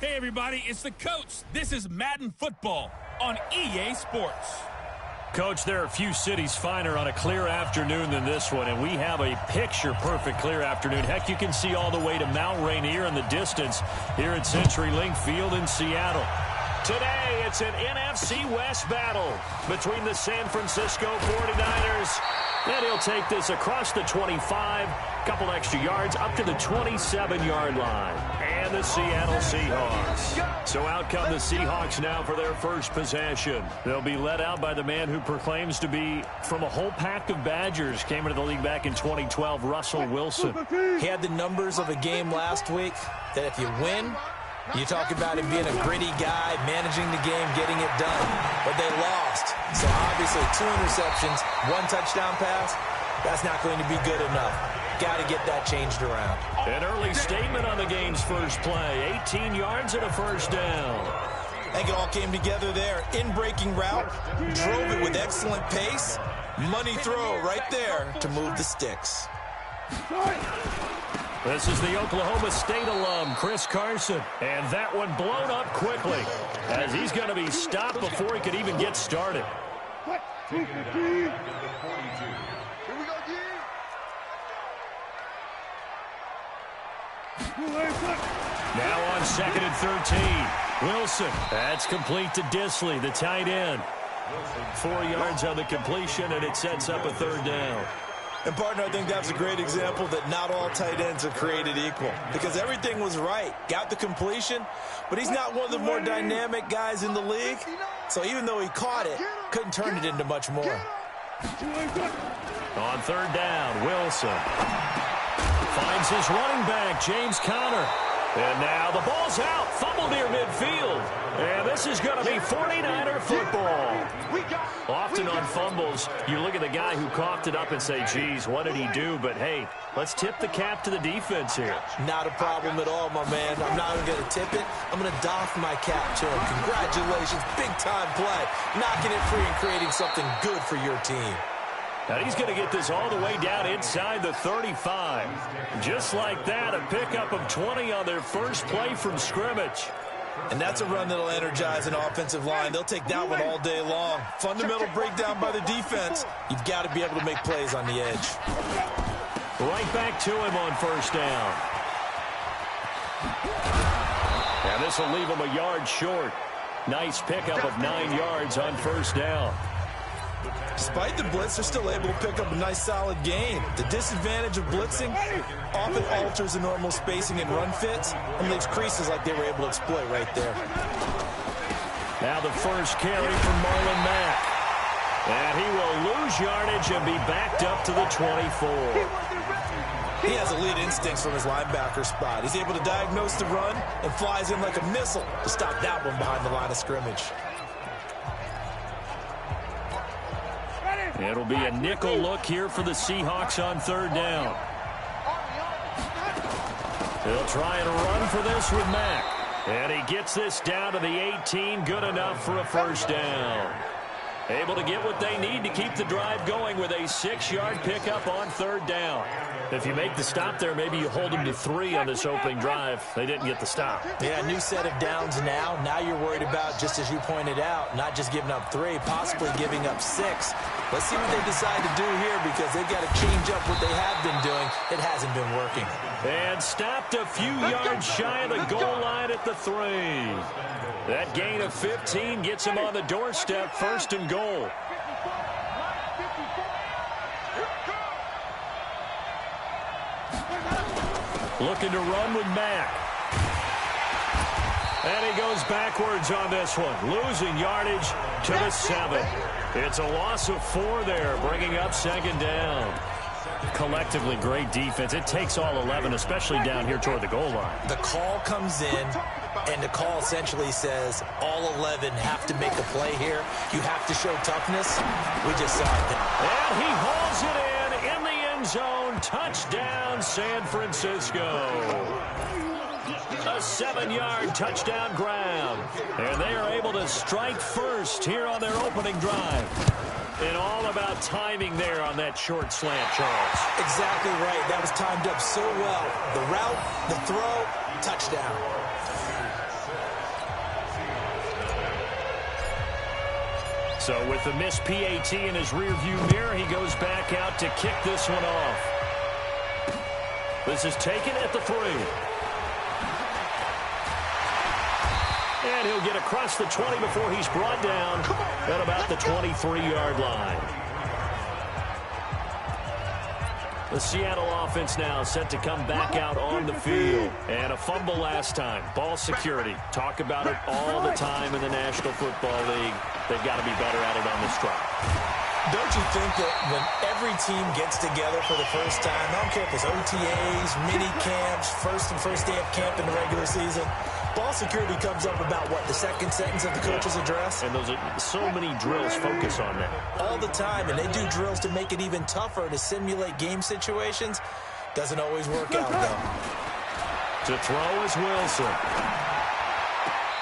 Hey, everybody, it's the coach. This is Madden Football on EA Sports. Coach, there are a few cities finer on a clear afternoon than this one, and we have a picture-perfect clear afternoon. Heck, you can see all the way to Mount Rainier in the distance here at CenturyLink Field in Seattle. Today, it's an NFC West battle between the San Francisco 49ers. And he'll take this across the 25, couple extra yards, up to the 27-yard line. And the Seattle Seahawks. So out come the Seahawks now for their first possession. They'll be led out by the man who proclaims to be from a whole pack of Badgers. Came into the league back in 2012, Russell Wilson. He had the numbers of a game last week that if you win, you talk about him being a gritty guy, managing the game, getting it done. But they lost. So obviously 2 interceptions, 1 touchdown pass, that's not going to be good enough. Got to get that changed around. An early statement on the game's first play. 18 yards and a first down. I think it all came together there. In-breaking route, drove it with excellent pace. Money throw right there to move the sticks. This is the Oklahoma State alum, Chris Carson. And that one blown up quickly as he's going to be stopped before he could even get started. Now on 2nd and 13. Wilson. That's complete to Disley, the tight end. 4 yards on the completion, and it sets up a 3rd down. And, partner, I think that's a great example that not all tight ends are created equal. Because everything was right. Got the completion, but he's not one of the more dynamic guys in the league. So even though he caught it, couldn't turn it into much more. On 3rd down, Wilson finds his running back, James Conner. And now the ball's out. Fumble near midfield. And this is going to be 49er football. Often on fumbles, you look at the guy who coughed it up and say, geez, what did he do? But, hey, let's tip the cap to the defense here. Not a problem at all, my man. I'm not even going to tip it. I'm going to doff my cap to him. Congratulations. Big-time play. Knocking it free and creating something good for your team. And he's going to get this all the way down inside the 35. Just like that, a pickup of 20 on their first play from scrimmage. And that's a run that'll energize an offensive line. They'll take that one all day long. Fundamental breakdown by the defense. You've got to be able to make plays on the edge. Right back to him on 1st down. And this will leave him a yard short. Nice pickup of 9 yards on 1st down. Despite the blitz, they're still able to pick up a nice, solid gain. The disadvantage of blitzing often alters the normal spacing and run fits and leaves creases like they were able to exploit right there. Now the first carry from Marlon Mack. And he will lose yardage and be backed up to the 24. He has elite instincts from his linebacker spot. He's able to diagnose the run and flies in like a missile to stop that one behind the line of scrimmage. It'll be a nickel look here for the Seahawks on 3rd down. They'll try and run for this with Mack. And he gets this down to the 18, good enough for a 1st down. Able to get what they need to keep the drive going with a 6-yard pickup on 3rd down. If you make the stop there, maybe you hold them to 3 on this opening drive. They didn't get the stop. Yeah, new set of downs now. Now you're worried about, just as you pointed out, not just giving up 3, possibly giving up 6. Let's see what they decide to do here because they've got to change up what they have been doing. It hasn't been working. And stopped a few yards shy of the goal line at the 3. That gain of 15 gets him on the doorstep, 1st and goal. Looking to run with Mack. And he goes backwards on this one, losing yardage to the 7. It's a loss of 4 there, bringing up 2nd down. Collectively, great defense. It takes all 11, especially down here toward the goal line. The call comes in, and the call essentially says all 11 have to make a play here. You have to show toughness. We just saw it. And he hauls it in the end zone. Touchdown, San Francisco. A 7-yard touchdown grab. And they are able to strike first here on their opening drive. And all about timing there on that short slant, Charles. Exactly right. That was timed up so well. The route, the throw, touchdown. So with the missed PAT in his rearview mirror, he goes back out to kick this one off. This is taken at the 3. And he'll get across the 20 before he's brought down at about the 23-yard line. The Seattle offense now set to come back out on the field. And a fumble last time. Ball security. Talk about it all the time in the National Football League. They've got to be better at it on this drive. Don't you think that when every team gets together for the first time, I don't care if it's OTAs, mini camps, first day of camp in the regular season, ball security comes up about, what, the second sentence of the coach's address? And those are so many drills focus on that. All the time, and they do drills to make it even tougher to simulate game situations. Doesn't always work out, though. To throw is Wilson.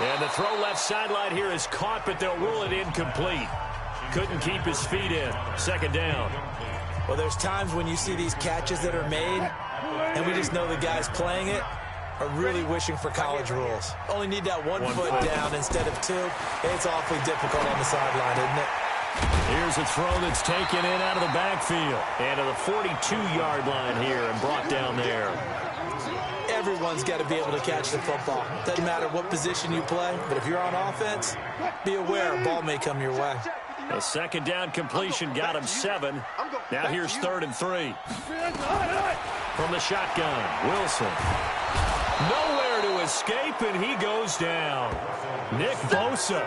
And the throw left sideline here is caught, but they'll rule it incomplete. Couldn't keep his feet in. Second down. Well, there's times when you see these catches that are made, and we just know the guys playing it are really wishing for college rules. Only need that one foot down instead of 2. It's awfully difficult on the sideline, isn't it? Here's a throw that's taken in out of the backfield. And to the 42-yard line here and brought down there. Everyone's got to be able to catch the football. Doesn't matter what position you play, but if you're on offense, be aware a ball may come your way. A second down completion got him 7. Now here's 3rd and 3. From the shotgun, Wilson. Nowhere to escape, and he goes down. Nick Bosa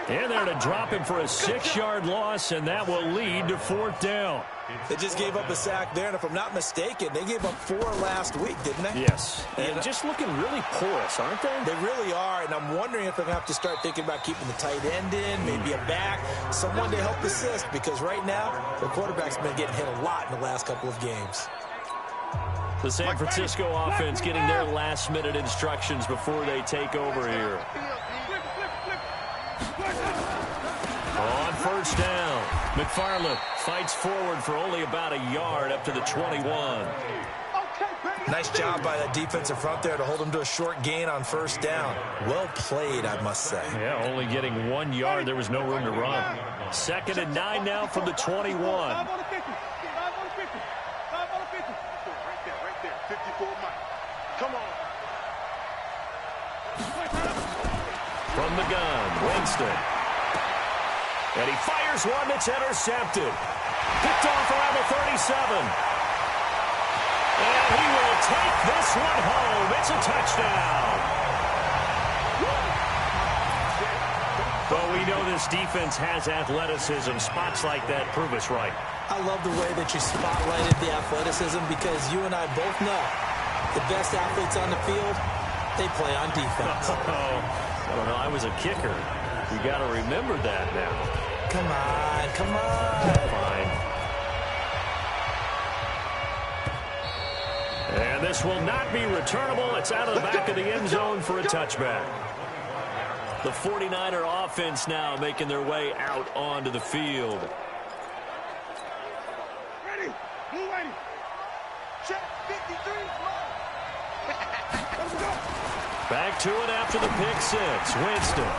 in there to drop him for a 6-yard loss, and that will lead to 4th down. They just gave up a sack there, and if I'm not mistaken, they gave up 4 last week, didn't they? Yes. And just looking really porous, aren't they? They really are, and I'm wondering if they're going to have to start thinking about keeping the tight end in, maybe a back, someone to help assist, because right now, the quarterback's been getting hit a lot in the last couple of games. The San Francisco offense getting their last-minute instructions before they take over here. On first down, McFarland fights forward for only about a yard up to the 21. Nice job by that defensive front there to hold him to a short gain on first down. Well played, I must say. Yeah, only getting 1 yard. There was no room to run. 2nd and 9 now from the 21. From the gun, Winston. And he fires one that's intercepted. Picked off around the 37. And he will take this one home. It's a touchdown. Well, we know this defense has athleticism. Spots like that prove us right. I love the way that you spotlighted the athleticism because you and I both know the best athletes on the field, they play on defense. I don't know. I was a kicker. You got to remember that now. Come on, come on. Fine. And this will not be returnable. It's out of the back of the end zone for a touchback. The 49er offense now making their way out onto the field. Ready. Move ready. Check 53. Let's go. Back to it after the pick 6. Winston.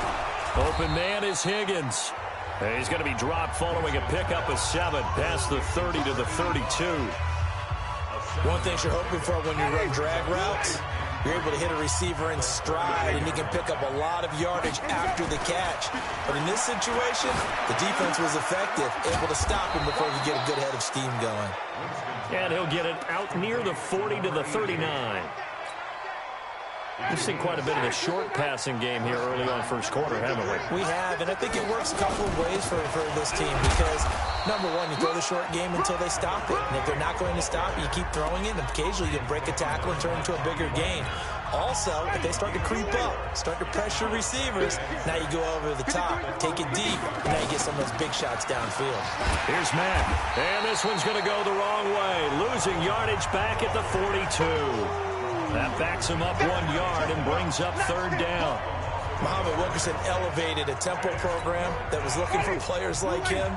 Open man is Higgins. And he's going to be dropped following a pickup of 7 past the 30 to the 32. One thing you're hoping for when you run drag routes, you're able to hit a receiver in stride, and he can pick up a lot of yardage after the catch. But in this situation, the defense was effective, able to stop him before he get a good head of steam going. And he'll get it out near the 40 to the 39. We've seen quite a bit of a short passing game here early on first quarter, haven't we? We have, and I think it works a couple of ways for this team because, number one, you throw the short game until they stop it. And if they're not going to stop it, you keep throwing it, and occasionally you can break a tackle and turn it into a bigger gain. Also, if they start to creep up, start to pressure receivers, now you go over the top, take it deep, and now you get some of those big shots downfield. Here's Matt, and this one's going to go the wrong way, losing yardage back at the 42. That backs him up 1 yard and brings up 3rd down. Muhammad Wilkerson elevated a tempo program that was looking for players like him,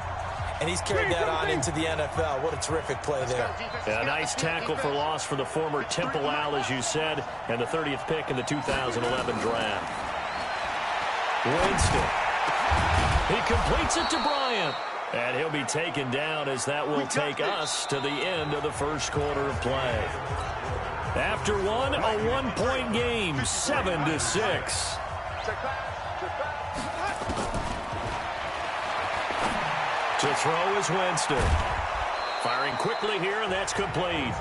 and he's carried that on into the NFL. What a terrific play there. Yeah, a nice tackle for loss for the former Temple Owl, as you said, and the 30th pick in the 2011 draft. Winston. He completes it to Bryant. And he'll be taken down as that will take us to the end of the first quarter of play. After one, a one-point game, 7-6. To throw is Winston. Firing quickly here, and that's complete.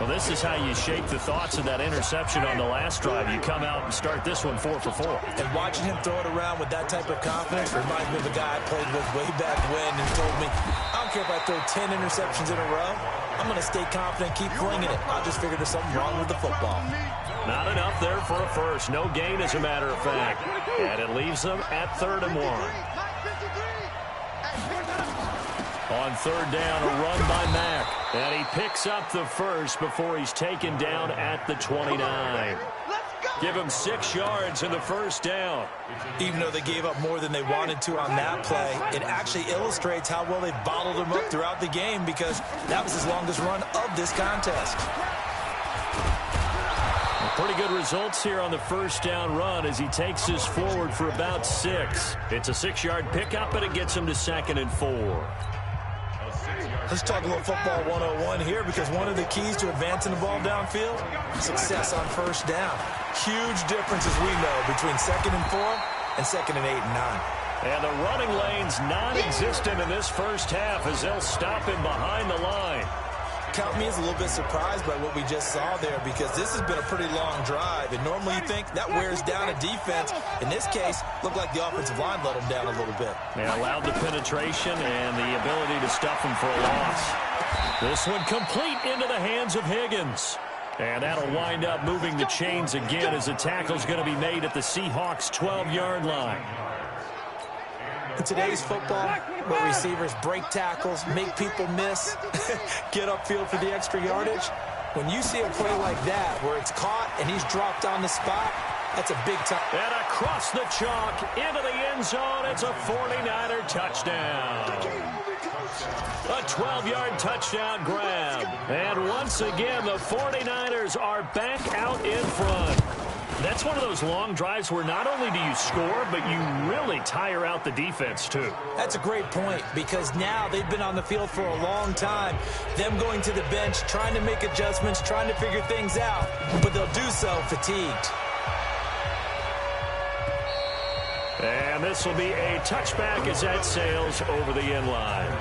Well, this is how you shape the thoughts of that interception on the last drive. You come out and start this one 4 for 4. And watching him throw it around with that type of confidence reminds me of a guy I played with way back when and told me, I don't care if I throw 10 interceptions in a row. I'm going to stay confident, keep flinging it. I just figured there's something wrong with the football. Not enough there for a first. No gain, as a matter of fact. And it leaves them at 3rd and 1. On 3rd down, a run by Mack. And he picks up the first before he's taken down at the 29. Give him 6 yards in the first down. Even though they gave up more than they wanted to on that play, it actually illustrates how well they've bottled him up throughout the game because that was his longest run of this contest. Pretty good results here on the first down run as he takes this forward for about 6. It's a 6-yard pickup, and it gets him to 2nd and 4. Let's talk a little football 101 here because one of the keys to advancing the ball downfield, success on first down. Huge difference, as we know, between 2nd and 4 and 2nd and 8 and 9. And the running lane's non-existent in this first half as they'll stop him behind the line. Count me as a little bit surprised by what we just saw there because this has been a pretty long drive, and normally you think that wears down a defense. In this case, looked like the offensive line let them down a little bit. They allowed the penetration and the ability to stuff them for a loss. This one complete into the hands of Higgins. And that'll wind up moving the chains again as the tackle's going to be made at the Seahawks' 12-yard line. In today's football, where receivers break tackles, make people miss, get upfield for the extra yardage, when you see a play like that where it's caught and he's dropped on the spot, that's a big time. And across the chalk into the end zone, it's a 49er touchdown. A 12-yard touchdown grab. And once again, the 49ers are back out in front. That's one of those long drives where not only do you score, but you really tire out the defense, too. That's a great point because now they've been on the field for a long time. Them going to the bench, trying to make adjustments, trying to figure things out, but they'll do so fatigued. And this will be a touchback as that sails over the end line.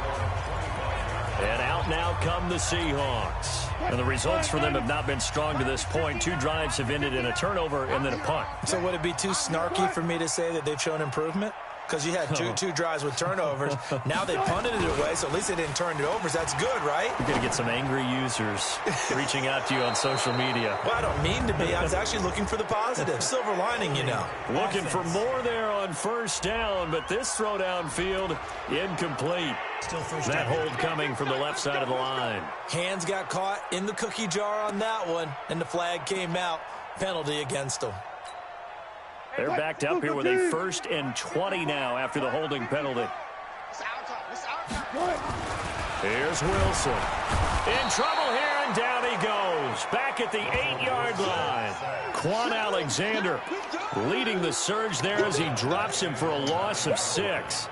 And out now come the Seahawks. And the results for them have not been strong to this point. 2 drives have ended in a turnover and then a punt. So would it be too snarky for me to say that they've shown improvement? Because you had two drives with turnovers. Now they punted it away, so at least they didn't turn it over. So that's good, right? You're going to get some angry users reaching out to you on social media. Well, I don't mean to be. I was actually looking for the positive. Silver lining, you know. Looking for more there on first down, but this throw downfield incomplete. That hold coming from the left side of the line. Hands got caught in the cookie jar on that one, and the flag came out. Penalty against them. They're backed up here with a 1st and 20 now after the holding penalty. Here's Wilson. In trouble here, and down he goes. Back at the 8-yard line. Quan Alexander leading the surge there as he drops him for a loss of 6.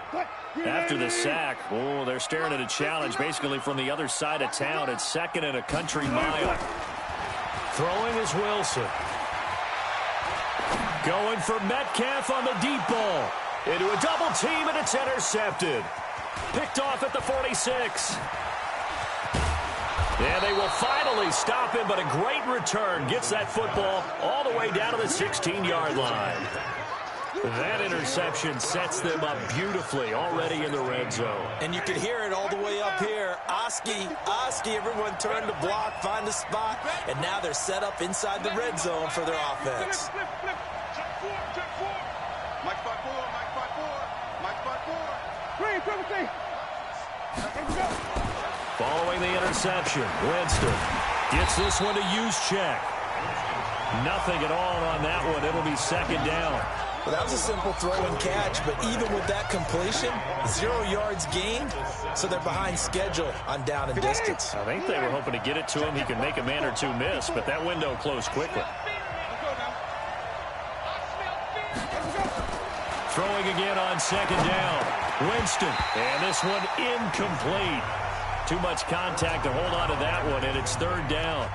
After the sack, oh, they're staring at a challenge basically from the other side of town. It's 2nd and a country mile. Throwing is Wilson. Going for Metcalf on the deep ball. Into a double team, and it's intercepted. Picked off at the 46. And they will finally stop him, but a great return gets that football all the way down to the 16-yard line. That interception sets them up beautifully already in the red zone. And you can hear it all the way up here. Oski, everyone turned to block, find the spot, and now they're set up inside the red zone for their offense. Following the interception, Winston gets this one to Juszczyk. Nothing at all on that one. It'll be 2nd down. Well, that was a simple throw and catch, but even with that completion, 0 yards gained, so they're behind schedule on down and distance. I think they were hoping to get it to him. He could make a man or two miss, but that window closed quickly. Throwing throwing again on second down. Winston, and this one incomplete. Too much contact to hold on to that one, and it's third down.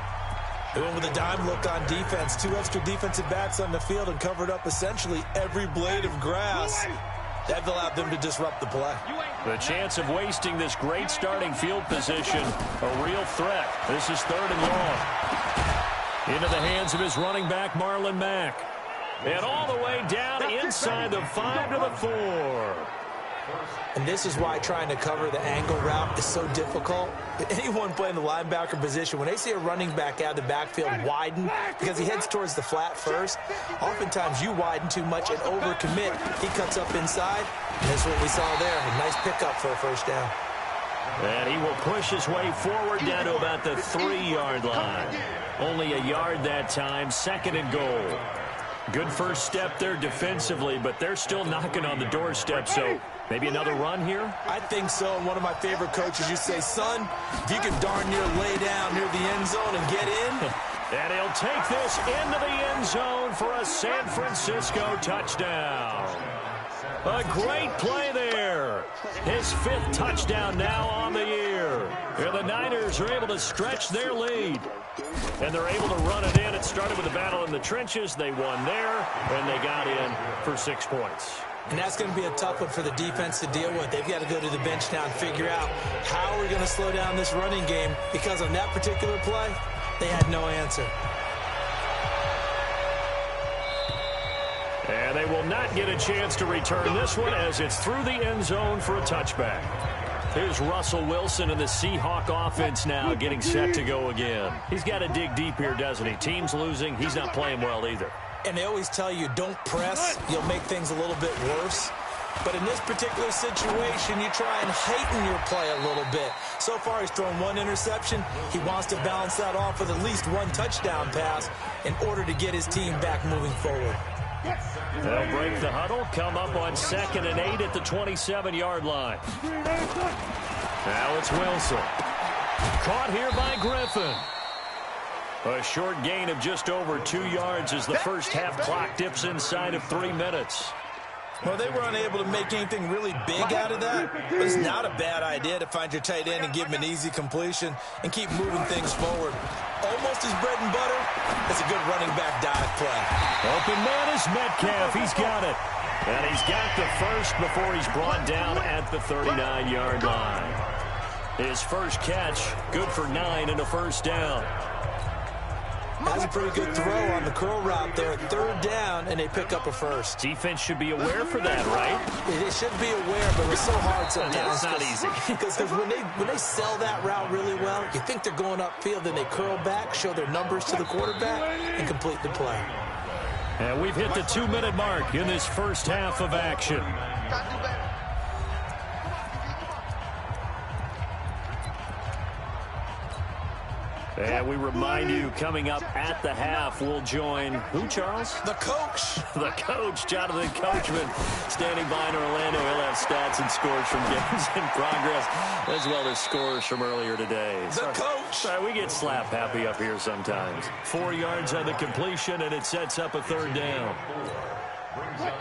They went with a dime look on defense. 2 extra defensive backs on the field and covered up essentially every blade of grass. That allowed them to disrupt the play. The chance of wasting this great starting field position, a real threat. This is third and long. Into the hands of his running back, Marlon Mack. And all the way down inside the 5 to the 4. And this is why trying to cover the angle route is so difficult. Anyone playing the linebacker position, when they see a running back out of the backfield widen because he heads towards the flat first, oftentimes you widen too much and overcommit. He cuts up inside, and that's what we saw there. A nice pickup for a first down. And he will push his way forward down to about the 3-yard line. Only a yard that time, second and goal. Good first step there defensively, but they're still knocking on the doorstep, so maybe another run here? I think so. And one of my favorite coaches, you say, son, if you can darn near lay down near the end zone and get in. And he'll take this into the end zone for a San Francisco touchdown. A great play there. His 5th touchdown now on the year. And the Niners are able to stretch their lead. And they're able to run it in. It started with a battle in the trenches. They won there, and they got in for 6 points. And that's going to be a tough one for the defense to deal with. They've got to go to the bench now and figure out how we're going to slow down this running game, because on that particular play, they had no answer. And they will not get a chance to return this one as it's through the end zone for a touchback. Here's Russell Wilson and the Seahawk offense now getting set to go again. He's got to dig deep here, doesn't he? Team's losing. He's not playing well either. And they always tell you, don't press. You'll make things a little bit worse. But in this particular situation, you try and heighten your play a little bit. So far, he's thrown 1 interception. He wants to balance that off with at least 1 touchdown pass in order to get his team back moving forward. They'll break the huddle, come up on 2nd and 8 at the 27-yard line. Now it's Wilson. Caught here by Griffin. A short gain of just over 2 yards as the first half clock dips inside of 3 minutes. Well, they were unable to make anything really big out of that, but it's not a bad idea to find your tight end and give him an easy completion and keep moving things forward. Almost his bread and butter. It's a good running back dive play. Open man is Metcalf. He's got it. And he's got the first before he's brought down at the 39-yard line. His first catch, good for 9 and a first down. That's a pretty good throw on the curl route there. 3rd down, and they pick up a first. Defense should be aware for that, right? They should be aware, but it's so hard sometimes. It's not easy. Because when they sell that route really well, you think they're going upfield, then they curl back, show their numbers to the quarterback, and complete the play. And we've hit the 2-minute mark in this first half of action. And we remind you, coming up at the half, we'll join who, Charles? The coach. The coach, Jonathan Coachman, standing by in Orlando. He'll have stats and scores from games in progress, as well as scores from earlier today. The coach. Sorry, we get slap happy up here sometimes. 4 yards on the completion, and it sets up a 3rd down.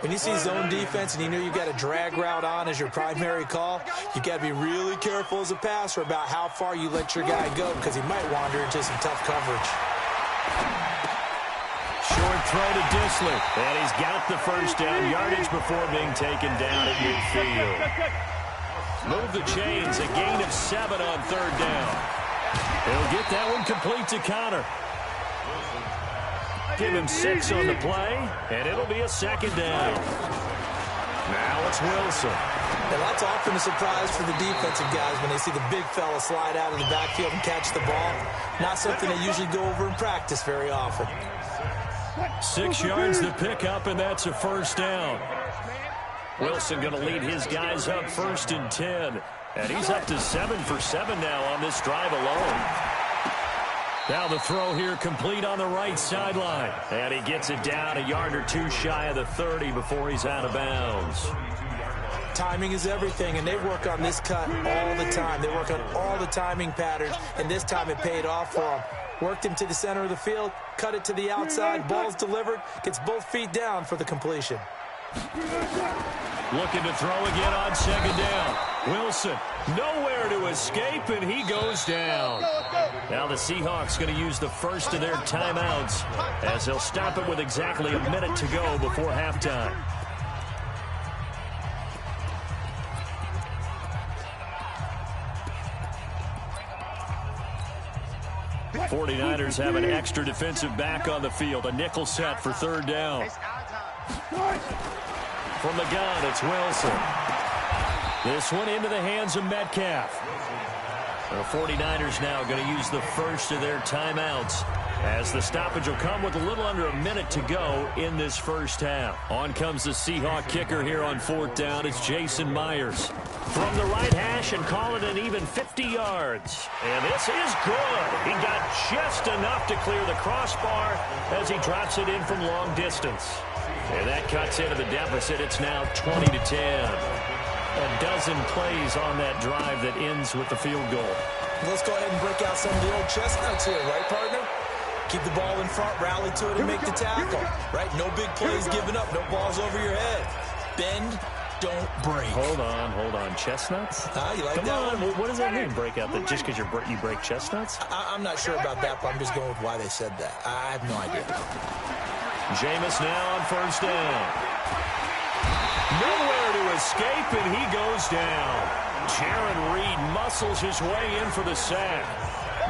When you see zone defense and you know you've got a drag route on as your primary call, you've got to be really careful as a passer about how far you let your guy go, because he might wander into some tough coverage. Short throw to Dissler, and he's got the first down, yardage before being taken down at midfield. Move the chains, a gain of 7 on 3rd down. He'll get that one complete to Connor. Give him 6 on the play, and it'll be a 2nd down. Now it's Wilson. And that's often a surprise for the defensive guys when they see the big fella slide out of the backfield and catch the ball. Not something they usually go over in practice very often. 6 yards to pick up, and that's a first down. Wilson going to lead his guys up 1st and 10. And he's up to 7 for 7 now on this drive alone. Now the throw here complete on the right sideline. And he gets it down a yard or 2 shy of the 30 before he's out of bounds. Timing is everything, and they work on this cut all the time. They work on all the timing patterns, and this time it paid off for them. Worked him to the center of the field, cut it to the outside, ball's delivered, gets both feet down for the completion. Looking to throw again on second down. Wilson, nowhere to escape, and he goes down. Now the Seahawks going to use the first of their timeouts as they'll stop it with exactly a minute to go before halftime. 49ers have an extra defensive back on the field. A nickel set for third down. From the gun, it's Wilson. This one into the hands of Metcalf. The 49ers now going to use the first of their timeouts as the stoppage will come with a little under a minute to go in this first half. On comes the Seahawk kicker here on fourth down. It's Jason Myers. From the right hash and call it an even 50 yards. And this is good. He got just enough to clear the crossbar as he drops it in from long distance. And that cuts into the deficit. It's now 20-10. A dozen plays on that drive that ends with the field goal. Let's go ahead and break out some of the old chestnuts here, right, partner? Keep the ball in front, rally to it, and make the tackle. Right? No big plays given up, no balls over your head. Bend, don't break. Hold on. Chestnuts? You like Come that on. one? What does that mean, break out? That just because you break chestnuts? I'm not sure about that, but I'm just going with why they said that. I have no idea. Jameis now on first down. Nowhere to escape, and he goes down. Jaron Reed muscles his way in for the sack.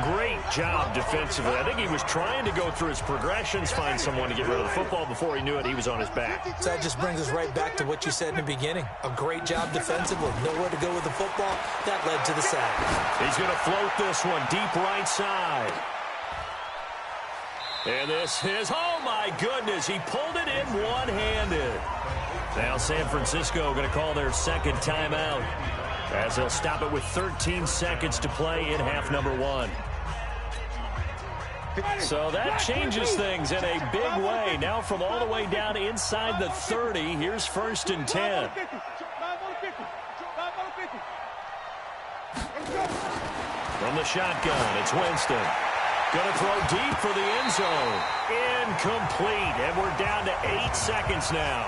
Great job defensively. I think he was trying to go through his progressions, find someone to get rid of the football. Before he knew it, he was on his back. So that just brings us right back to what you said in the beginning. A great job defensively. Nowhere to go with the football. That led to the sack. He's going to float this one deep right side. And this is, oh my goodness, he pulled it in one-handed. Now San Francisco going to call their second timeout as they'll stop it with 13 seconds to play in half number one. So that changes things in a big way. Now from all the way down inside the 30, here's first and 10. From the shotgun, it's Winston. Going to throw deep for the end zone. Incomplete, and we're down to 8 seconds now.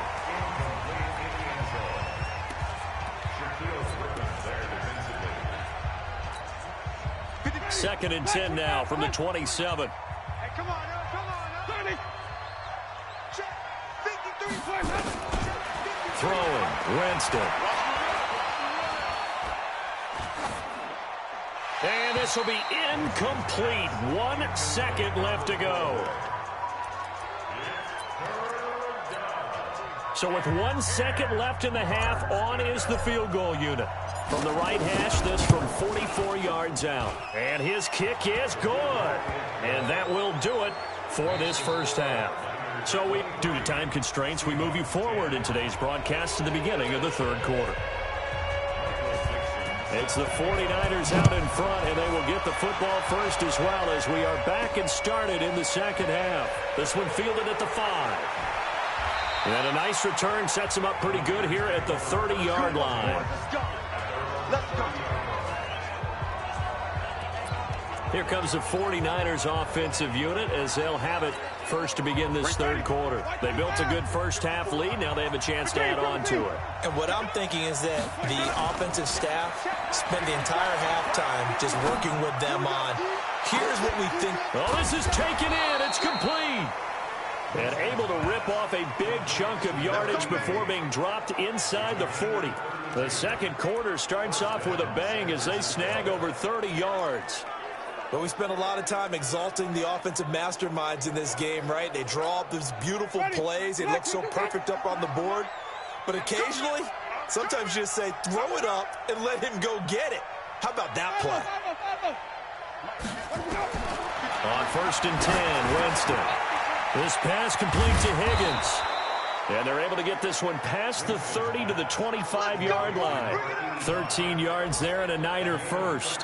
Second and 10 now from the 27. Hey, come on now. 30. Check. 53. Throwing, Winston. And this will be incomplete. 1 second left to go. So with 1 second left in the half, on is the field goal unit. From the right hash, this from 44 yards out. And his kick is good. And that will do it for this first half. So due to time constraints, we move you forward in today's broadcast to the beginning of the third quarter. It's the 49ers out in front, and they will get the football first as well as we are back and started in the second half. This one fielded at the 5. And a nice return sets them up pretty good here at the 30-yard line. Here comes the 49ers offensive unit as they'll have it first to begin this third quarter. They built a good first half lead. Now they have a chance to add on to it. And what I'm thinking is that the offensive staff spent the entire halftime just working with them on, here's what we think. Oh, this is taken in. It's complete. And able to rip off a big chunk of yardage before being dropped inside the 40. The second quarter starts off with a bang as they snag over 30 yards. But we spent a lot of time exalting the offensive masterminds in this game, right? They draw up these beautiful plays. They look so perfect up on the board. But occasionally, sometimes you just say, throw it up and let him go get it. How about that play? On first and 10, Winston. This pass complete to Higgins. And they're able to get this one past the 30 to the 25-yard line. 13 yards there and a Niner first.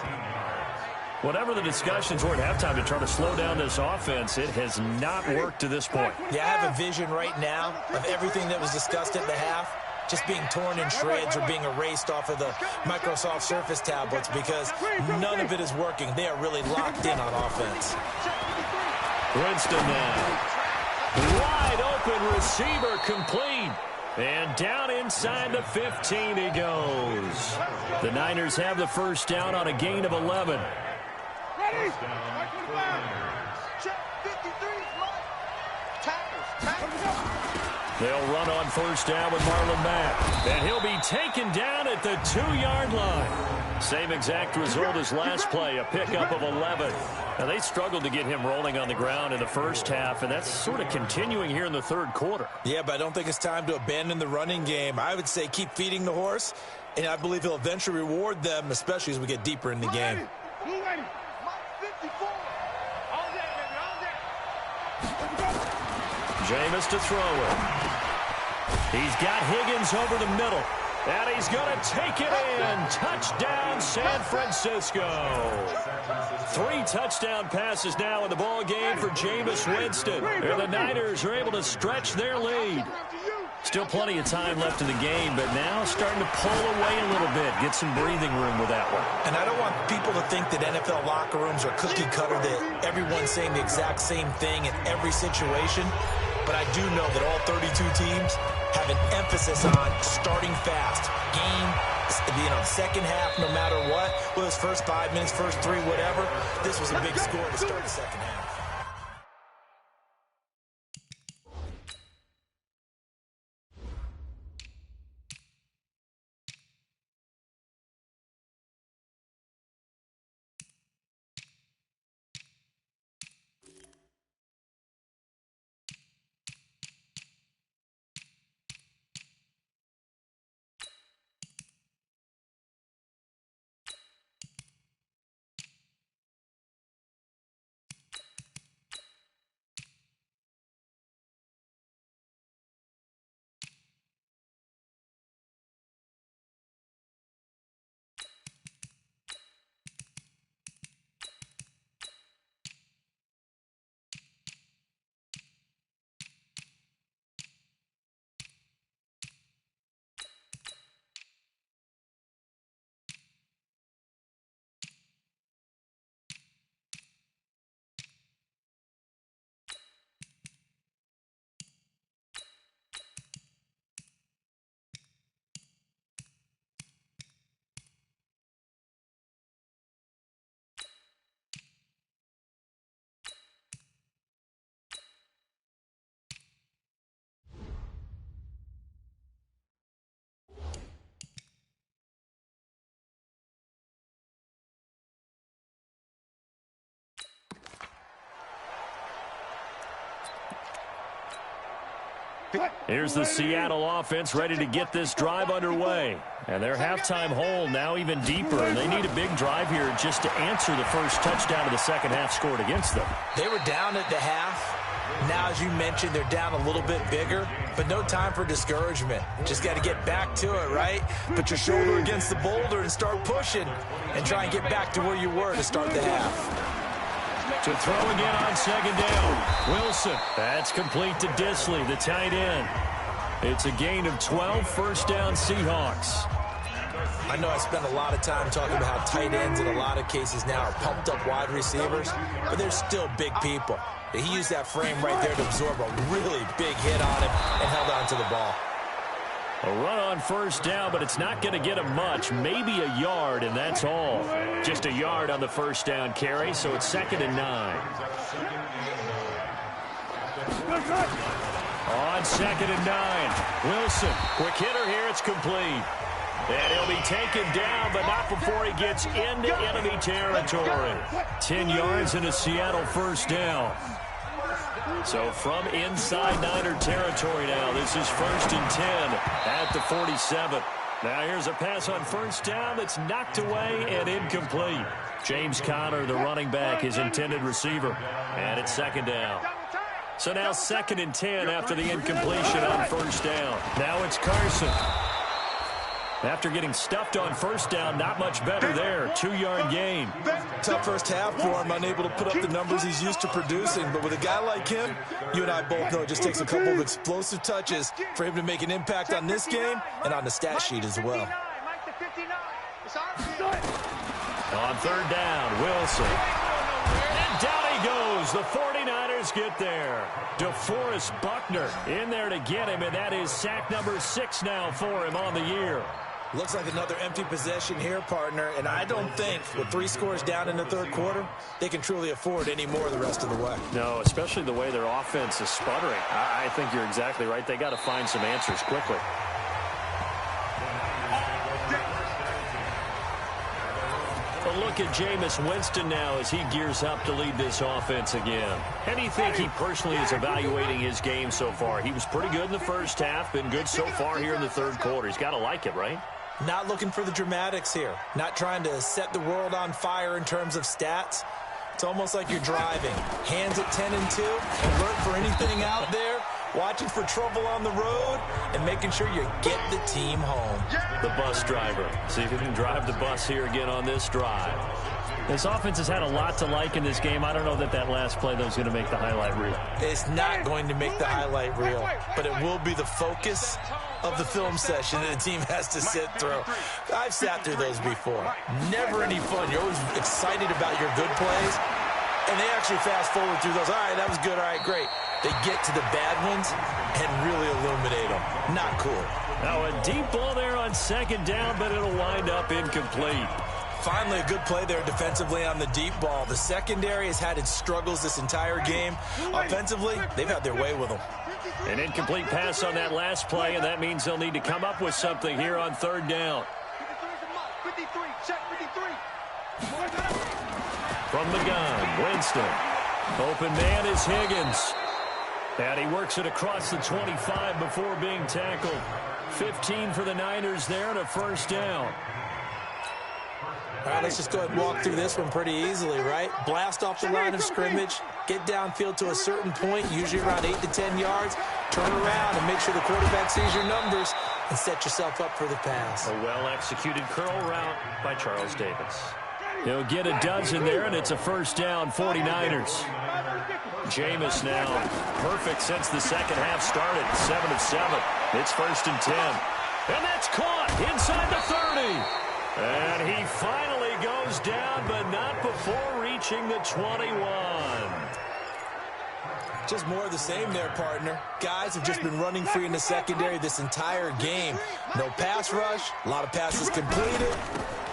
Whatever the discussions were at halftime to try to slow down this offense, it has not worked to this point. Yeah, I have a vision right now of everything that was discussed at the half just being torn in shreds or being erased off of the Microsoft Surface tablets because none of it is working. They are really locked in on offense. Winston now. Wide open receiver complete. And down inside the 15 he goes. The Niners have the first down on a gain of 11. Ready? They'll run on first down with Marlon Mack. And he'll be taken down at the 2-yard line. Same exact result as last play, a pickup of 11. Now, they struggled to get him rolling on the ground in the first half, and that's sort of continuing here in the third quarter. Yeah, but I don't think it's time to abandon the running game. I would say keep feeding the horse, and I believe he'll eventually reward them, especially as we get deeper in the game. Jameis to throw it. He's got Higgins over the middle. And he's going to take it in. Touchdown, San Francisco. 3 touchdown passes now in the ball game for Jameis Winston. And the Niners are able to stretch their lead. Still plenty of time left in the game, but now starting to pull away a little bit. Get some breathing room with that one. And I don't want people to think that NFL locker rooms are cookie cutter, that everyone's saying the exact same thing in every situation. But I do know that all 32 teams have an emphasis on starting fast. Second half, no matter what. Whether it's first 5 minutes, first 3, whatever. This was a big score to start the second half. Here's the Seattle offense ready to get this drive underway. And their halftime hole now even deeper. And they need a big drive here just to answer the first touchdown of the second half scored against them. They were down at the half. Now, as you mentioned, they're down a little bit bigger, but no time for discouragement. Just got to get back to it, right? Put your shoulder against the boulder and start pushing and try and get back to where you were to start the half. To throw again on second down. Wilson. That's complete to Disley, the tight end. It's a gain of 12, first down Seahawks. I know I spent a lot of time talking about how tight ends in a lot of cases now are pumped up wide receivers, but they're still big people. He used that frame right there to absorb a really big hit on him and held on to the ball. A run on first down, but it's not going to get him much. Maybe a yard, and that's all. Just a yard on the first down carry, so it's 2nd and 9. On 2nd and 9, Wilson. Quick hitter here, it's complete. And he'll be taken down, but not before he gets into enemy territory. 10 yards in a Seattle first down. So from inside Niner territory now, this is 1st and 10 at the 47. Now here's a pass on first down that's knocked away and incomplete. James Conner, the running back, his intended receiver. And it's 2nd down. So now 2nd and 10 after the incompletion on first down. Now it's Carson. After getting stuffed on first down, not much better there. 2-yard gain. Tough first half for him, unable to put up the numbers he's used to producing. But with a guy like him, you and I both know it just takes a couple of explosive touches for him to make an impact on this game and on the stat sheet as well. On 3rd down, Wilson. And down he goes. The 49ers get there. DeForest Buckner in there to get him, and that is sack number 6 now for him on the year. Looks like another empty possession here, partner, and I don't think with 3 scores down in the third quarter, they can truly afford any more the rest of the way. No, especially the way their offense is sputtering. I think you're exactly right. They got to find some answers quickly. A look at Jameis Winston now as he gears up to lead this offense again. How do you think he personally is evaluating his game so far? He was pretty good in the first half, been good so far here in the third quarter. He's got to like it, right? Not looking for the dramatics here. Not trying to set the world on fire in terms of stats. It's almost like you're driving. Hands at 10 and 2. Alert for anything out there. Watching for trouble on the road. And making sure you get the team home. The bus driver. See if he can drive the bus here again on this drive. This offense has had a lot to like in this game. I don't know that last play, though, is going to make the highlight reel. It's not going to make the highlight reel, but it will be the focus of the film session that the team has to sit through. I've sat through those before. Never any fun. You're always excited about your good plays, and they actually fast forward through those. All right, that was good. All right, great. They get to the bad ones and really illuminate them. Not cool. Now a deep ball there on second down, but it'll wind up incomplete. Finally, a good play there defensively on the deep ball. The secondary has had its struggles this entire game. Offensively, they've had their way with them. An incomplete pass on that last play, and that means they'll need to come up with something here on third down. 53, check 53. From the gun, Winston. Open man is Higgins. And he works it across the 25 before being tackled. 15 for the Niners there and a first down. All right, let's just go ahead and walk through this one pretty easily, right? Blast off the line of scrimmage, get downfield to a certain point, usually around 8 to 10 yards, turn around and make sure the quarterback sees your numbers and set yourself up for the pass. A well-executed curl route by Charles Davis. He'll get a dozen there, and it's a first down, 49ers. Jameis now perfect since the second half started, 7 of 7. It's first and 10. And that's caught inside the 30. And he finally goes down, but not before reaching the 21. Just more of the same there, partner. Guys have just been running free in the secondary this entire game. No pass rush, a lot of passes completed.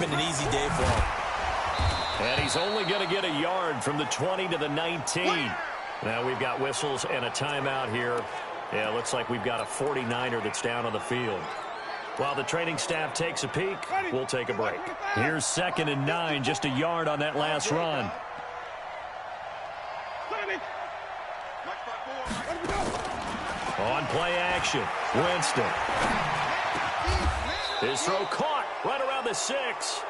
Been an easy day for him. And he's only going to get a yard from the 20 to the 19. Now we've got whistles and a timeout here. Yeah, looks like we've got a 49er that's down on the field. While the training staff takes a peek, we'll take a break. Here's 2nd and 9, just a yard on that last run. On play action, Winston. His throw caught right around the 6.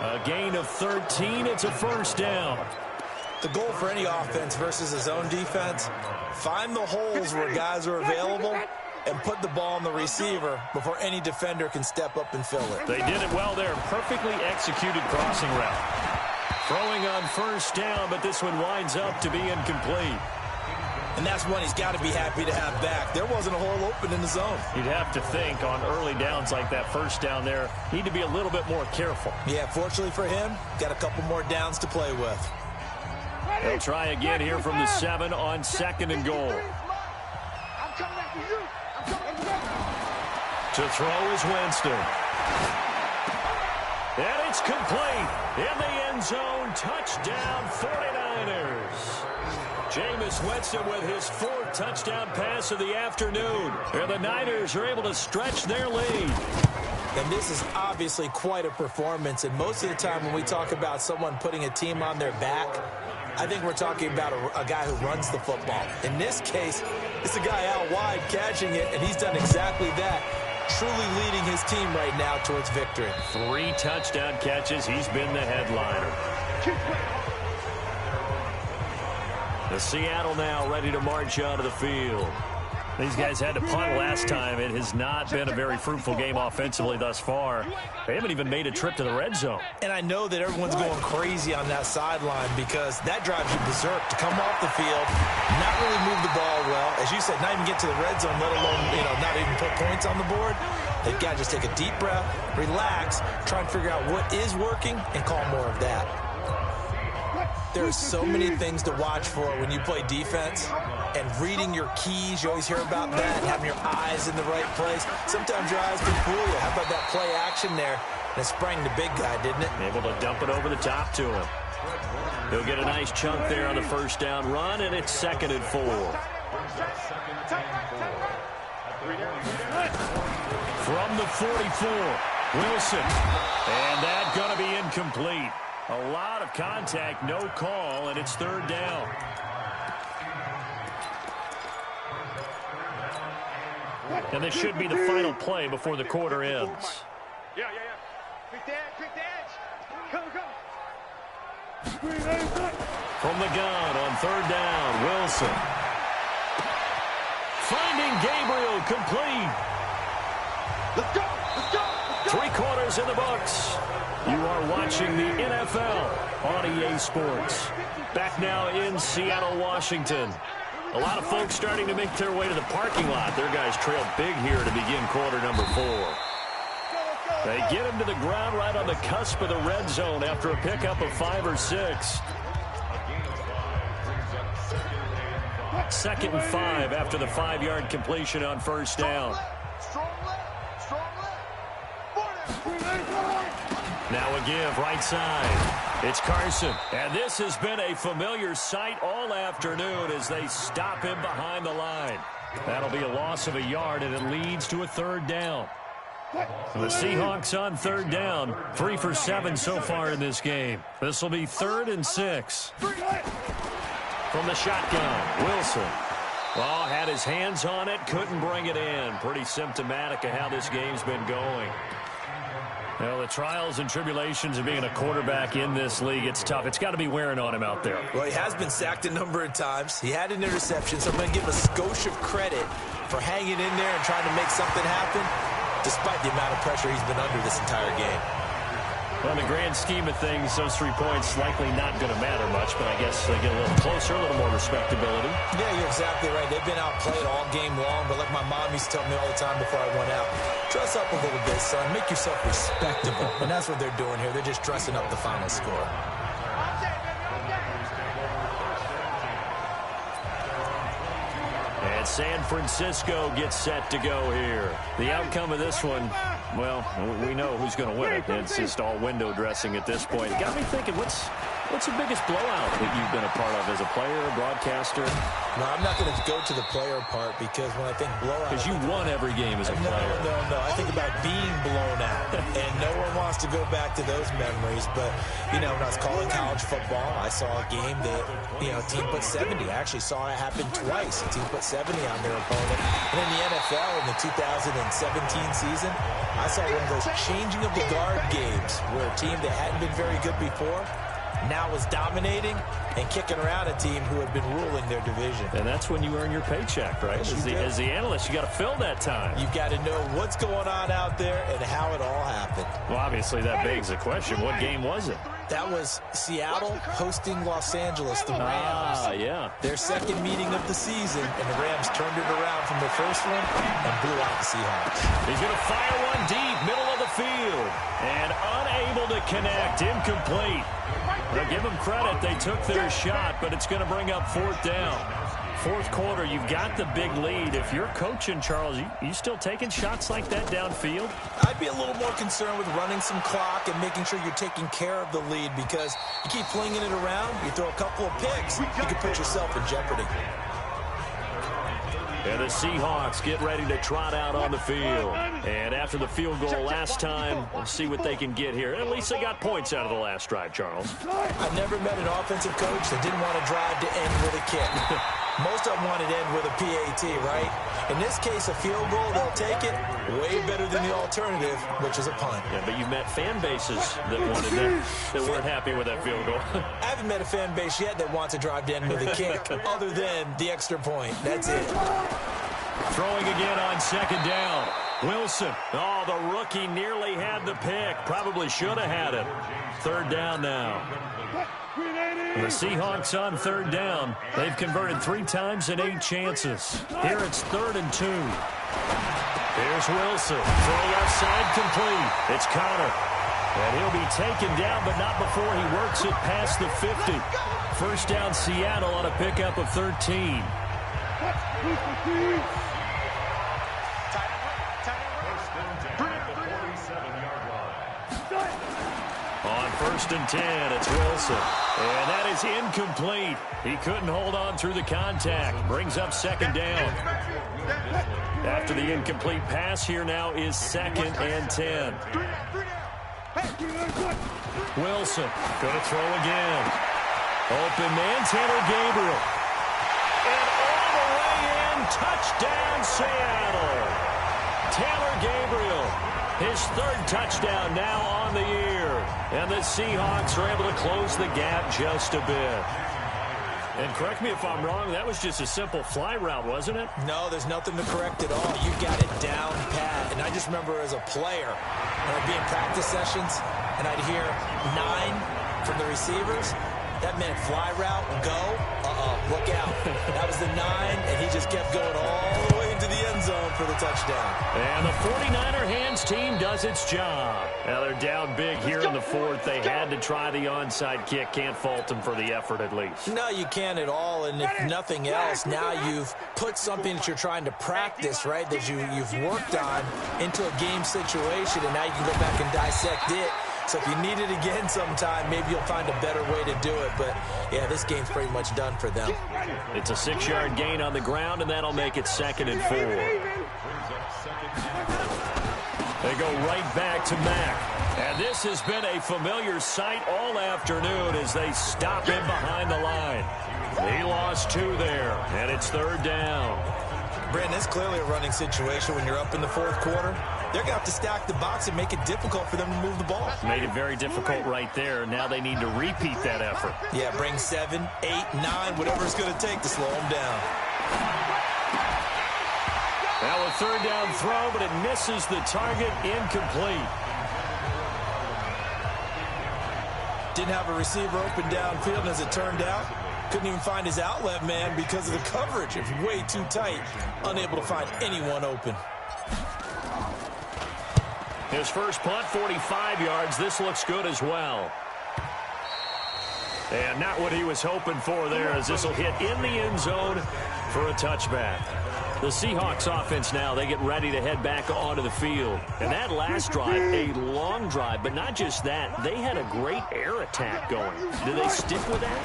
A gain of 13, it's a first down. The goal for any offense versus his own defense, find the holes where guys are available and put the ball on the receiver before any defender can step up and fill it. They did it well there. Perfectly executed crossing route. Throwing on first down, but this one winds up to be incomplete. And that's one he's got to be happy to have back. There wasn't a hole open in the zone. You'd have to think on early downs like that first down there, need to be a little bit more careful. Yeah, fortunately for him, got a couple more downs to play with. They'll try again here from the 7 on 2nd and goal. I'm coming after you. To throw is Winston. And it's complete. In the end zone, touchdown 49ers. Jameis Winston with his 4th touchdown pass of the afternoon. And the Niners are able to stretch their lead. And this is obviously quite a performance. And most of the time when we talk about someone putting a team on their back, I think we're talking about a guy who runs the football. In this case, it's a guy out wide catching it, and he's done exactly that. Truly leading his team right now towards victory. 3 touchdown catches. He's been the headliner. The Seattle now ready to march out of the field. These guys had to punt last time. It has not been a very fruitful game offensively thus far. They haven't even made a trip to the red zone. And I know that everyone's going crazy on that sideline because that drives you berserk to come off the field, not really move the ball well. As you said, not even get to the red zone, let alone, not even put points on the board. They've got to just take a deep breath, relax, try and figure out what is working, and call more of that. There are so many things to watch for when you play defense, and reading your keys, you always hear about that, and having your eyes in the right place. Sometimes your eyes can fool you. How about that play action there? And it sprang the big guy, didn't it? Able to dump it over the top to him. He'll get a nice chunk there on the first down run, and it's 2nd and 4. From the 44, Wilson. And that's going to be incomplete. A lot of contact, no call, and it's 3rd down. And this should be the final play before the quarter ends. Yeah. Quick edge. Come. From the gun on 3rd down, Wilson. Finding Gabriel, complete. Let's go. 3 quarters in the books. You are watching the NFL on EA Sports. Back now in Seattle, Washington. A lot of folks starting to make their way to the parking lot. Their guys trail big here to begin quarter number 4. They get him to the ground right on the cusp of the red zone after a pickup of 5 or 6. 2nd and 5 after the 5-yard completion on first down. Now a give right side. It's Carson. And this has been a familiar sight all afternoon as they stop him behind the line. That'll be a loss of a yard, and it leads to a 3rd down. The Seahawks on 3rd down. 3 for 7 so far in this game. This will be 3rd and 6. From the shotgun, Wilson. Well, had his hands on it, couldn't bring it in. Pretty symptomatic of how this game's been going. Well, the trials and tribulations of being a quarterback in this league, it's tough. It's got to be wearing on him out there. Well, he has been sacked a number of times. He had an interception, so I'm going to give him a skosh of credit for hanging in there and trying to make something happen, despite the amount of pressure he's been under this entire game. Well, in the grand scheme of things, those 3 points likely not going to matter much, but I guess they get a little closer, a little more respectability. Yeah, you're exactly right. They've been outplayed all game long, but like my mom used to tell me all the time before I went out, dress up a little bit, son. Make yourself respectable. And that's what they're doing here. They're just dressing up the final score. And San Francisco gets set to go here. The outcome of this one, well, we know who's going to win it. It's just all window dressing at this point. It got me thinking, what's the biggest blowout that you've been a part of as a player, a broadcaster? No, I'm not going to go to the player part because when I think blowout... Because you won every game as a player. No. I think about being blown out. And no one wants to go back to those memories. But, when I was calling college football, I saw a game that, a team put 70. I actually saw it happen twice. A team put 70 on their opponent. And in the NFL, in the 2017 season, I saw one of those changing of the guard games where a team that hadn't been very good before now was dominating and kicking around a team who had been ruling their division. And that's when you earn your paycheck, right? As the analyst, you got to fill that time. You've got to know what's going on out there and how it all happened. Well, obviously, that begs the question, what game was it? That was Seattle hosting Los Angeles, the Rams. Yeah. Their second meeting of the season, and the Rams turned it around from the first one and blew out the Seahawks. He's going to fire one deep, middle of the field, and unable to connect, incomplete. Now, give them credit. They took their shot, but it's going to bring up 4th down. 4th quarter, you've got the big lead. If you're coaching, Charles, you still taking shots like that downfield? I'd be a little more concerned with running some clock and making sure you're taking care of the lead because you keep flinging it around, you throw a couple of picks, you can put yourself in jeopardy. And the Seahawks get ready to trot out on the field. And after the field goal last time, we'll see what they can get here. At least they got points out of the last drive, Charles. I've never met an offensive coach that didn't want to drive to end with a kick. Most of them want it to end with a PAT, right? In this case, a field goal, they'll take it. Way better than the alternative, which is a punt. Yeah, but you've met fan bases that wanted that weren't happy with that field goal. I haven't met a fan base yet that wants to drive to end with a kick other than the extra point. That's it. Throwing again on 2nd down. Wilson. Oh, the rookie nearly had the pick. Probably should have had it. 3rd down now. The Seahawks on 3rd down. They've converted 3 times in 8 chances. Here it's 3rd and 2. Here's Wilson. Throw left side complete. It's Connor. And he'll be taken down, but not before he works it past the 50. First down, Seattle on a pickup of 13. On first and 10, it's Wilson. And that is incomplete. He couldn't hold on through the contact. Brings up second down. After the incomplete pass, here now is second and 10. Wilson going to throw again. Open man, Taylor Gabriel. And all the way in, touchdown Seattle. Taylor Gabriel, his third touchdown now on the year. And the Seahawks are able to close the gap just a bit. And correct me if I'm wrong, that was just a simple fly route, wasn't it? No, there's nothing to correct at all. You got it down pat. And I just remember as a player, when I'd be in practice sessions, and I'd hear 9 from the receivers, that meant fly route, go, look out. That was the 9, and he just kept going all the way into the end zone for the touchdown. And the 49er hands team does its job. Now they're down big here in the fourth. They had to try the onside kick. Can't fault them for the effort at least. No, you can't at all, and if nothing else, now you've put something that you're trying to practice, right, that you've worked on into a game situation, and now you can go back and dissect it. So if you need it again sometime, maybe you'll find a better way to do it. But, yeah, this game's pretty much done for them. It's a 6-yard gain on the ground, and that'll make it second and 4. They go right back to Mack. And this has been a familiar sight all afternoon as they stop him behind the line. He lost 2 there, and it's third down. Brandon, it's clearly a running situation when you're up in the fourth quarter. They're going to have to stack the box and make it difficult for them to move the ball. Made it very difficult right there. Now they need to repeat that effort. Yeah, bring 7, 8, 9, whatever it's going to take to slow them down. Now a third down throw, but it misses the target, incomplete. Didn't have a receiver open downfield, as it turned out. Couldn't even find his outlet man because of the coverage. It's way too tight. Unable to find anyone open. His first punt, 45 yards. This looks good as well. And not what he was hoping for there, as this will hit in the end zone for a touchback. The Seahawks offense now, they get ready to head back onto the field. And that last drive, a long drive, but not just that. They had a great air attack going. Do they stick with that?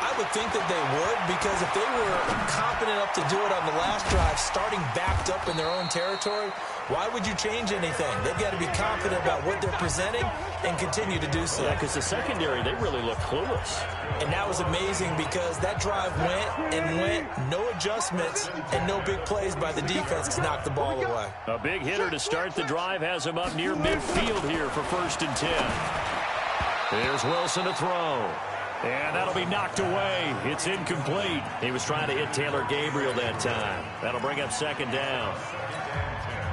I would think that they would, because if they were confident enough to do it on the last drive, starting backed up in their own territory, why would you change anything? They've got to be confident about what they're presenting and continue to do so. Yeah, because the secondary, they really look clueless. And that was amazing because that drive went and went, no adjustments, and no big plays by the defense to knock the ball away. A big hitter to start the drive has him up near midfield here for first and 10. Here's Wilson to throw. And that'll be knocked away. It's incomplete. He was trying to hit Taylor Gabriel that time. That'll bring up second down.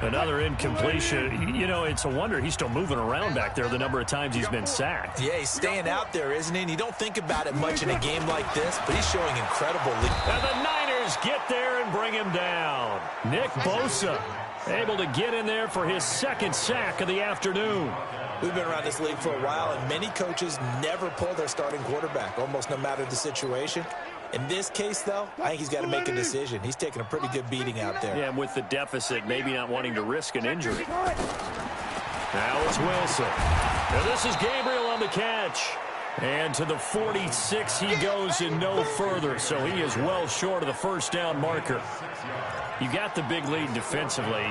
Another incompletion. You know, it's a wonder he's still moving around back there the number of times he's been sacked. Yeah, he's staying out there, isn't he? And you don't think about it much in a game like this, but he's showing incredible lead. And the Niners get there and bring him down. Nick Bosa able to get in there for his second sack of the afternoon. We've been around this league for a while, and many coaches never pull their starting quarterback, almost no matter the situation. In this case, though, I think he's got to make a decision. He's taking a pretty good beating out there. Yeah, and with the deficit, maybe not wanting to risk an injury. Now it's Wilson. And this is Gabriel on the catch. And to the 46 he goes and no further, so he is well short of the first down marker. You got the big lead defensively.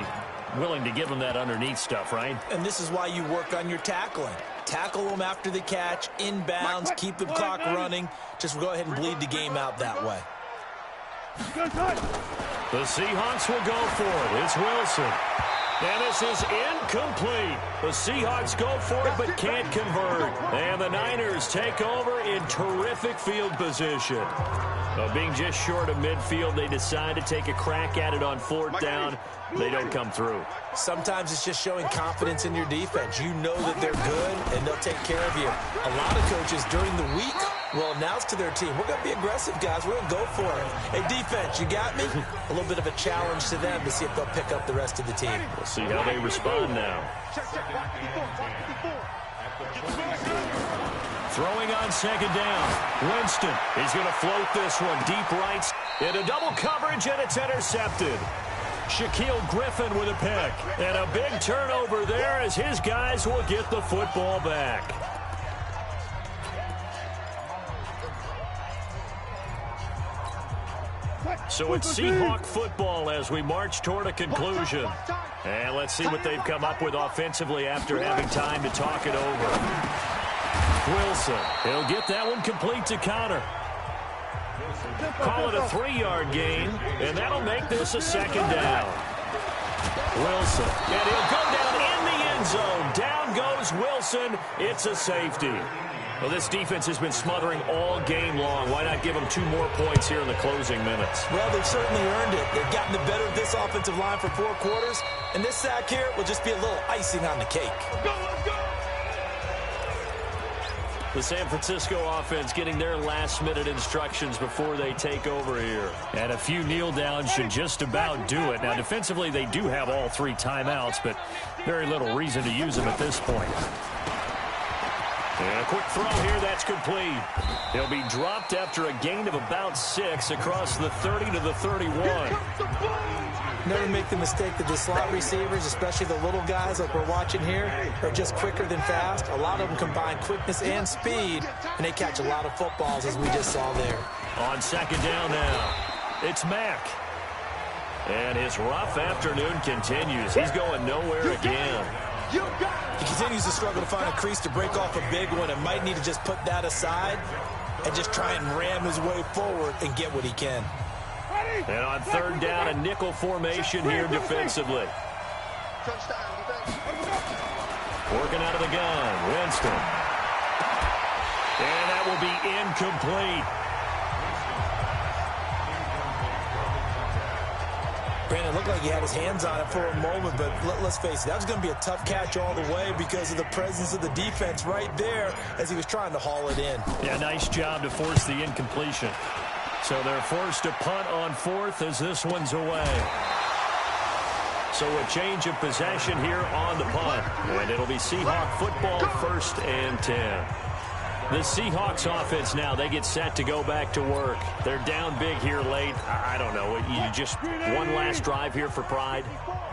Willing to give him that underneath stuff, right? And this is why you work on your tackling. Tackle them after the catch, inbounds, keep the clock running. Just go ahead and bleed the game out that way. The Seahawks will go for it. It's Wilson. And this is incomplete. The Seahawks go for it but can't convert. And the Niners take over in terrific field position. Being just short of midfield, they decide to take a crack at it on fourth down. They don't come through. Sometimes it's just showing confidence in your defense. You know that they're good, and they'll take care of you. A lot of coaches during the week will announce to their team, we're going to be aggressive, guys. We're going to go for it. Hey, defense, you got me? A little bit of a challenge to them to see if they'll pick up the rest of the team. We'll see how they respond now. Throwing on second down. Winston, he's going to float this one deep right. Into double coverage, and it's intercepted. Shaquille Griffin with a pick. And a big turnover there as his guys will get the football back. So it's Seahawk football as we march toward a conclusion. And let's see what they've come up with offensively after having time to talk it over. Wilson, he'll get that one complete to Connor. Call it a 3-yard gain, and that'll make this a second down. Wilson, and he'll go down in the end zone. Down goes Wilson. It's a safety. Well, this defense has been smothering all game long. Why not give them 2 more points here in the closing minutes? Well, they've certainly earned it. They've gotten the better of this offensive line for 4 quarters, and this sack here will just be a little icing on the cake. Let's go! The San Francisco offense getting their last-minute instructions before they take over here. And a few kneel-downs should just about do it. Now, defensively, they do have all 3 timeouts, but very little reason to use them at this point. And a quick throw here, that's complete. He'll be dropped after a gain of about 6 across the 30 to the 31. Never make the mistake that the slot receivers, especially the little guys like we're watching here, are just quicker than fast. A lot of them combine quickness and speed, and they catch a lot of footballs, as we just saw there. On second down now, it's Mack. And his rough afternoon continues. He's going nowhere again. He continues to struggle to find a crease to break off a big one and might need to just put that aside and just try and ram his way forward and get what he can. And on third down, a nickel formation here defensively. Working out of the gun, Winston. And that will be incomplete. Brandon, it looked like he had his hands on it for a moment, but let's face it, that was going to be a tough catch all the way because of the presence of the defense right there as he was trying to haul it in. Yeah, nice job to force the incompletion. So they're forced to punt on 4th as this one's away. So a change of possession here on the punt. And it'll be Seahawk football, 1st and 10. The Seahawks offense now, they get set to go back to work. They're down big here late. I don't know. You just one last drive here for pride?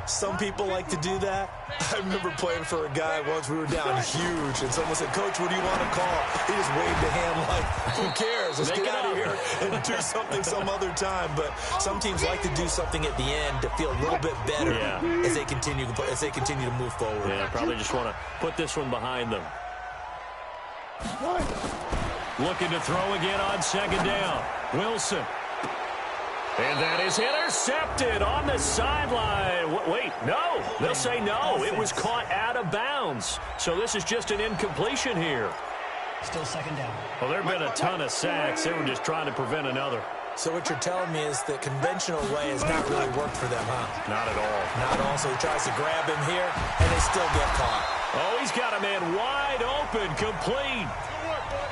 Some people like to do that. I remember playing for a guy once. We were down huge, and someone said, "Coach, what do you want to call?" He just waved a hand like, who cares? Let's get out of here and do something some other time. But some teams like to do something at the end to feel a little bit better as they continue to move forward. Yeah, probably just want to put this one behind them. Looking to throw again on second down. Wilson. And that is intercepted on the sideline. Wait, no. They'll say no. It was caught out of bounds. So this is just an incompletion here. Still second down. Well, there have been a ton of sacks. They were just trying to prevent another. So what you're telling me is the conventional way has not really worked for them, huh? Not at all. Not at all. So he tries to grab him here, and they still get caught. Oh, he's got a man wide open, complete.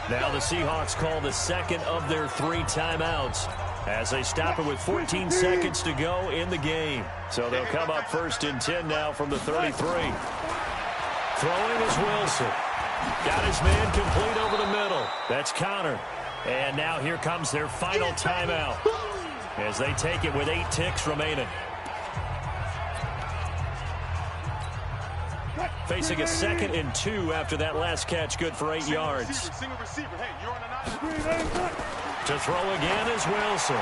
Now the Seahawks call the second of their 3 timeouts as they stop it with 14 seconds to go in the game. So they'll come up 1st and 10 now from the 33. Throwing is Wilson. Got his man complete over the middle. That's Connor. And now here comes their final timeout as they take it with 8 ticks remaining. Facing a 2nd and 2 after that last catch, good for 8 yards. To throw again is Wilson.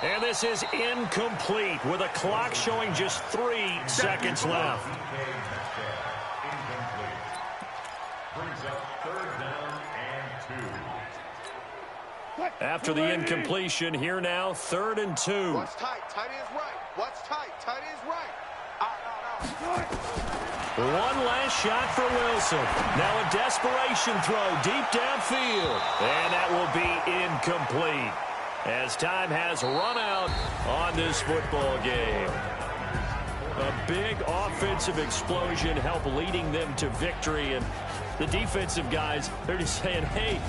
And this is incomplete with a clock showing just 3 seconds left. After the incompletion, here now, 3rd and 2. What's tight? Tight is right. What's tight? Tight is right. One last shot for Wilson. Now a desperation throw deep downfield. And that will be incomplete as time has run out on this football game. A big offensive explosion helped leading them to victory. And the defensive guys, they're just saying, hey,